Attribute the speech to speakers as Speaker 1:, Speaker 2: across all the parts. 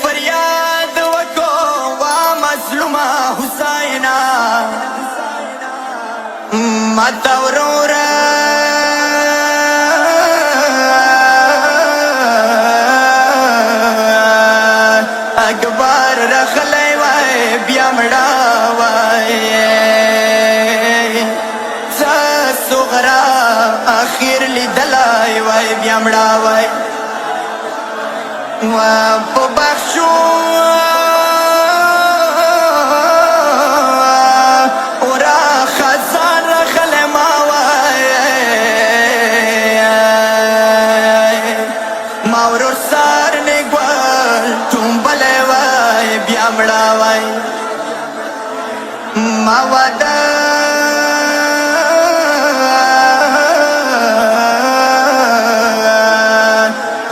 Speaker 1: फरियाद वको वा मजलुमा हुसैना मतवरूर अकबर रखले वाय बियामड़ा वाय सुगरा आखिर लिदलाई वाय बियामड़ा वाय وبخشو ورا خزان رخل ماورور سار نگوال تنبله وای بیامڑا وای ماودا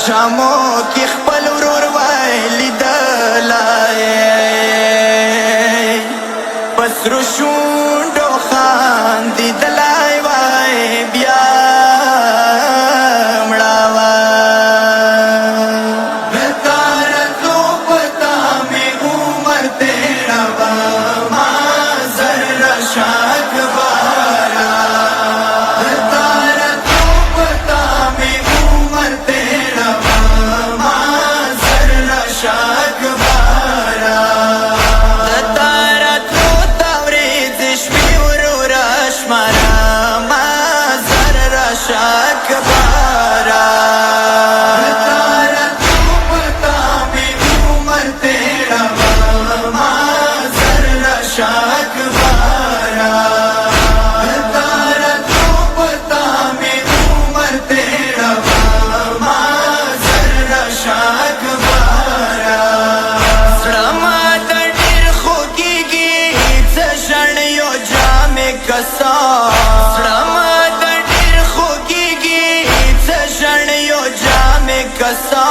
Speaker 1: جامو کی خپل ورور وای لیدلای پسرو شوندو خاندی دلای وای بیا مړه وای رتارتو پتا می عمر تیرا ما زر رشاک بارا رتارتو پتا می عمر تیرا شاک بارا تارتو تورید شوی ورورش مرا ما زر را شاک بارا تارتو پتا می عمر تیرا ما زر را شاک بارا تارتو پتا می عمر تیرا ما زر را شاک کسا سړما د ډیر خوږیږي څه ژړ یو جام کسا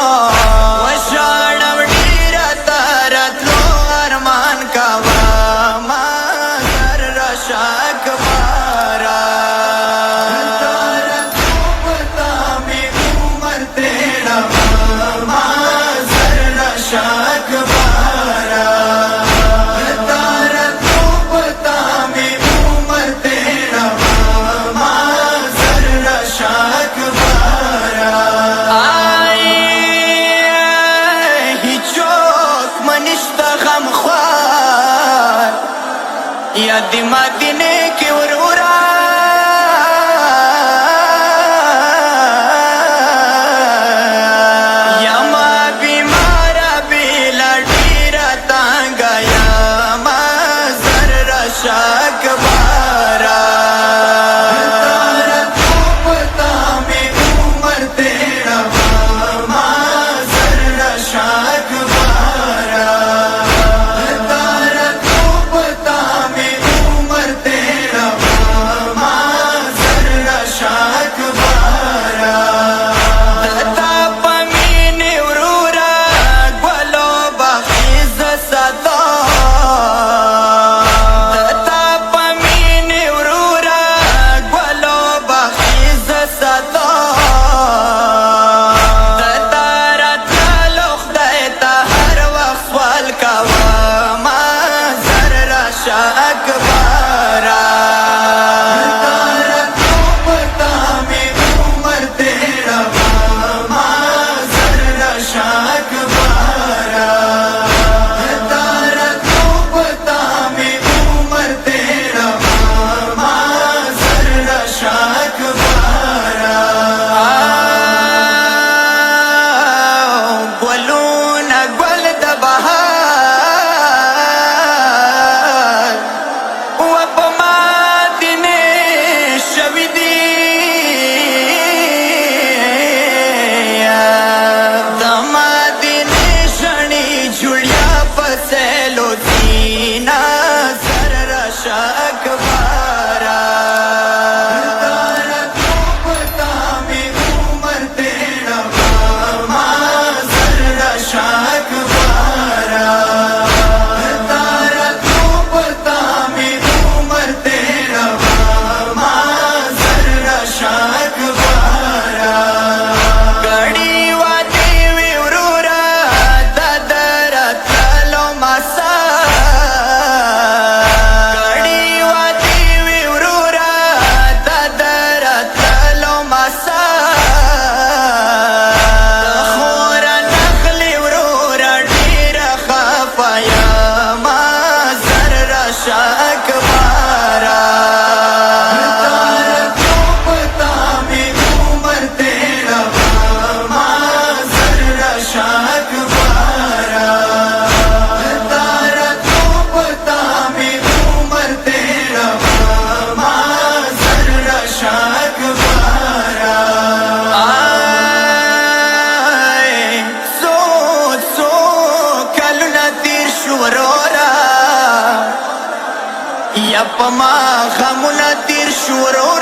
Speaker 1: وشاړم ډیر تارتلو ارمان کاوه ما زر رشاک بارا تارتلو پتا می عمر تیرا ما زر رشاک بارا یا دی مدینه کی ورورا یا ما بیمارا بیلا ډیرا تانگا یا ما زر رشاک بارا تارتو پتا می عمر تیرا ما زر رشاک بارا شاک بارا تارتو پتا می मशहूर